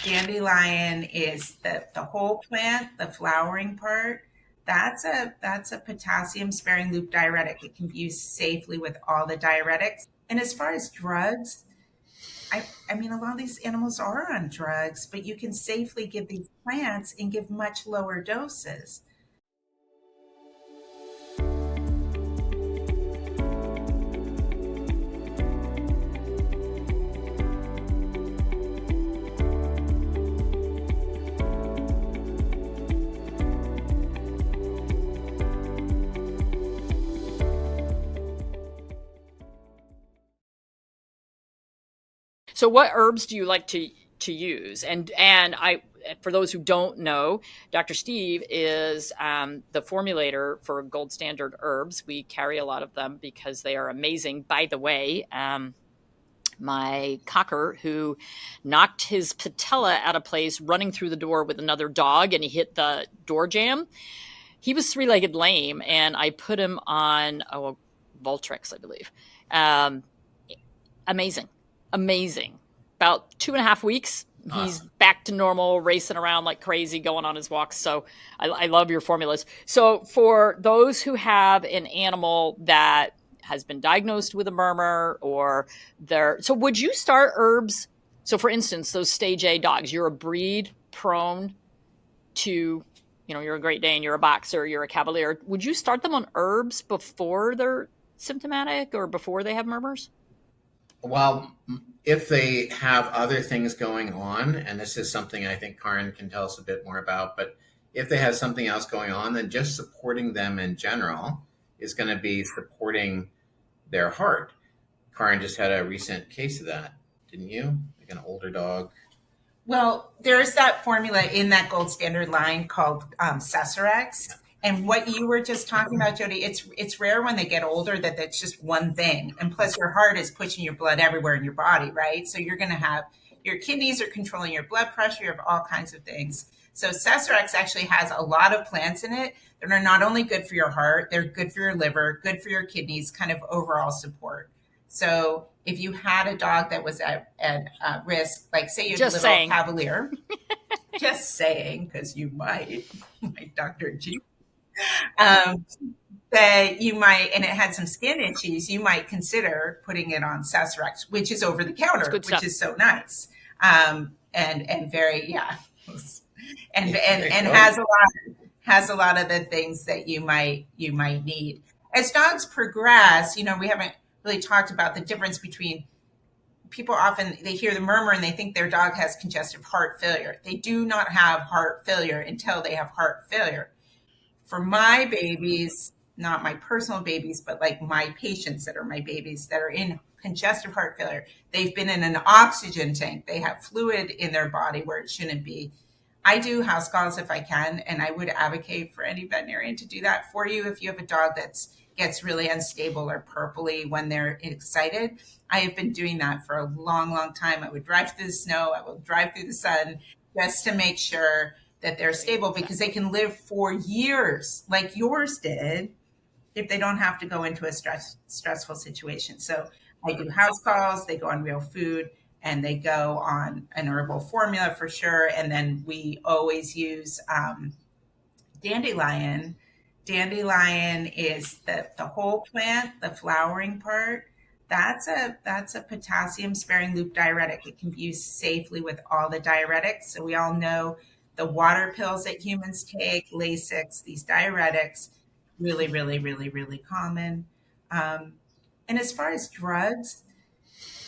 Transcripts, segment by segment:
Dandelion is the whole plant, the flowering part. That's a potassium sparing loop diuretic. It can be used safely with all the diuretics. And as far as drugs, I mean, a lot of these animals are on drugs, but you can safely give these plants and give much lower doses. So what herbs do you like to use? And I, for those who don't know, Dr. Steve is the formulator for Gold Standard herbs. We carry a lot of them because they are amazing. By the way, my cocker, who knocked his patella out of place running through the door with another dog, and he hit the door jamb. He was three-legged lame, and I put him on Voltrex, I believe. Amazing. About 2.5 weeks, he's back to normal, racing around like crazy, going on his walks. So I love your formulas. So for those who have an animal that has been diagnosed with a murmur, so would you start herbs? So for instance, those stage A dogs, you're a breed prone to, you're a Great Dane, you're a boxer, you're a Cavalier. Would you start them on herbs before they're symptomatic or before they have murmurs? Well, if they have other things going on, and this is something I think Karin can tell us a bit more about, but if they have something else going on, then just supporting them in general is going to be supporting their heart. Karin just had a recent case of that, didn't you? Like an older dog. Well, there's that formula in that Gold Standard line called Cesarex. Yeah. And what you were just talking about, Jody, it's rare when they get older that that's just one thing. And plus your heart is pushing your blood everywhere in your body, right? So you're going to have your kidneys are controlling your blood pressure. You have all kinds of things. So Cesarex actually has a lot of plants in it that are not only good for your heart, they're good for your liver, good for your kidneys, kind of overall support. So if you had a dog that was at risk, like say you had a little Cavalier, just saying, because you might, like Dr. G, that you might, and it had some skin issues, you might consider putting it on Cesarex, which is over the counter, which is so nice, and very and has a lot of the things that you might need. As dogs progress, we haven't really talked about the difference between people. Often they hear the murmur and they think their dog has congestive heart failure. They do not have heart failure until they have heart failure. For my babies, not my personal babies, but like my patients that are my babies that are in congestive heart failure, they've been in an oxygen tank. They have fluid in their body where it shouldn't be. I do house calls if I can, and I would advocate for any veterinarian to do that for you if you have a dog that gets really unstable or purpley when they're excited. I have been doing that for a long, long time. I would drive through the snow. I will drive through the sun just to make sure that they're stable, because they can live for years like yours did if they don't have to go into a stressful situation. So I do house calls, they go on real food, and they go on an herbal formula for sure. And then we always use dandelion. Dandelion is the whole plant, the flowering part. That's a potassium sparing loop diuretic. It can be used safely with all the diuretics. So we all know the water pills that humans take, Lasix, these diuretics, really, really, really, really common. And as far as drugs,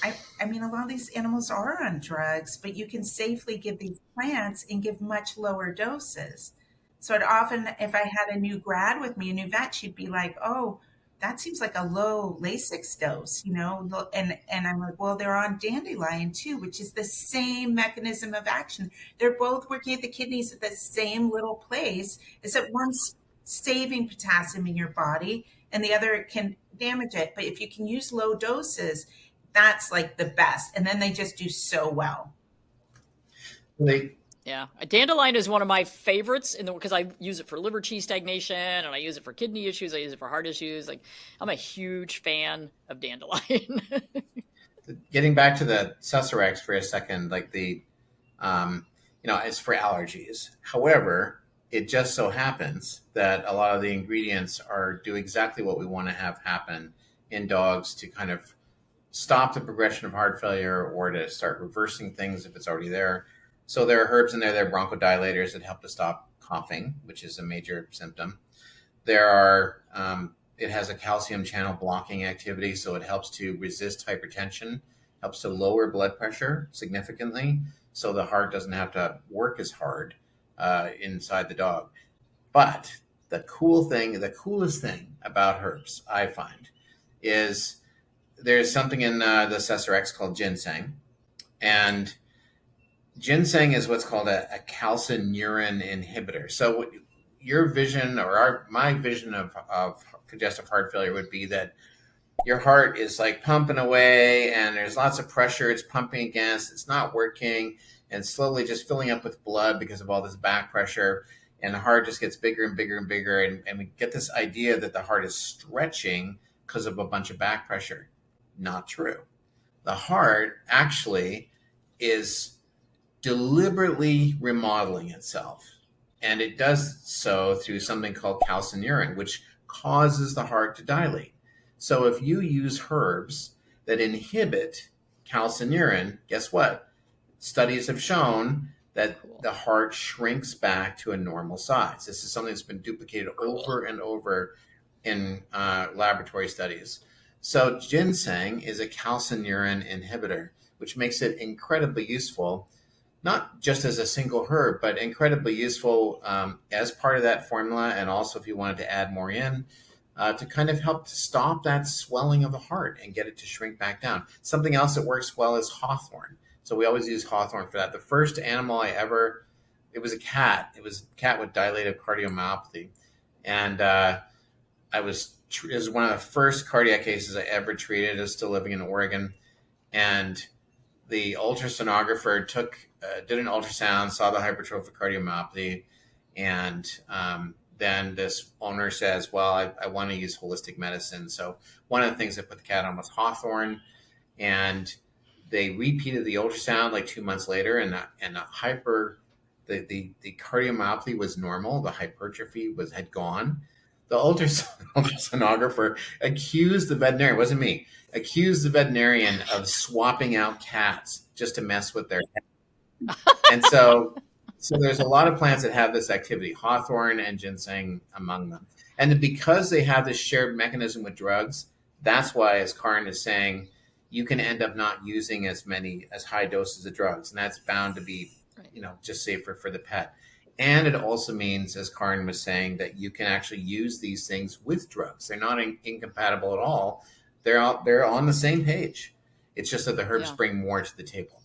I mean, a lot of these animals are on drugs, but you can safely give these plants and give much lower doses. So it often, if I had a new grad with me, a new vet, she'd be like, oh, that seems like a low Lasix dose, and I'm like, well, they're on dandelion too, which is the same mechanism of action. They're both working at the kidneys at the same little place, except one's saving potassium in your body and the other can damage it. But if you can use low doses, that's like the best. And then they just do so well. Yeah, a dandelion is one of my favorites because I use it for liver Qi stagnation, and I use it for kidney issues. I use it for heart issues. Like, I'm a huge fan of dandelion. Getting back to the Cesarex for a second, like the It's for allergies. However, it just so happens that a lot of the ingredients do exactly what we want to have happen in dogs to kind of stop the progression of heart failure or to start reversing things if it's already there. So there are herbs in there. There are bronchodilators that help to stop coughing, which is a major symptom. It has a calcium channel blocking activity, so it helps to resist hypertension, helps to lower blood pressure significantly, so the heart doesn't have to work as hard inside the dog. But the coolest thing about herbs, I find, is there's something in the Sessurex called ginseng. And ginseng is what's called a calcineurin inhibitor. So your vision my vision of congestive heart failure would be that your heart is like pumping away and there's lots of pressure it's pumping against, it's not working, and slowly just filling up with blood because of all this back pressure, and the heart just gets bigger and bigger and bigger, and we get this idea that the heart is stretching because of a bunch of back pressure. Not true. The heart actually is deliberately remodeling itself, and it does so through something called calcineurin, which causes the heart to dilate. So if you use herbs that inhibit calcineurin, guess what? Studies have shown that the heart shrinks back to a normal size. This is something that's been duplicated over and over in laboratory studies. So ginseng is a calcineurin inhibitor, which makes it incredibly useful, not just as a single herb, but incredibly useful as part of that formula, and also if you wanted to add more in, to kind of help to stop that swelling of the heart and get it to shrink back down. Something else that works well is hawthorn. So we always use hawthorn for that. The first animal it was a cat. It was a cat with dilated cardiomyopathy. And it was one of the first cardiac cases I ever treated. I was still living in Oregon. And the ultrasonographer did an ultrasound, saw the hypertrophic cardiomyopathy, and then this owner says, well, I want to use holistic medicine. So one of the things I put the cat on was hawthorn, and they repeated the ultrasound like 2 months later, and the cardiomyopathy was normal. The hypertrophy had gone. The ultrasonographer accused the veterinarian, it wasn't me, accused the veterinarian of swapping out cats just to mess with their head. And so there's a lot of plants that have this activity, hawthorn and ginseng among them. And because they have this shared mechanism with drugs, that's why, as Karin is saying, you can end up not using as high doses of drugs. And that's bound to be, just safer for the pet. And it also means, as Karin was saying, that you can actually use these things with drugs. They're not incompatible at all. They're on the same page. It's just that the herbs bring more to the table.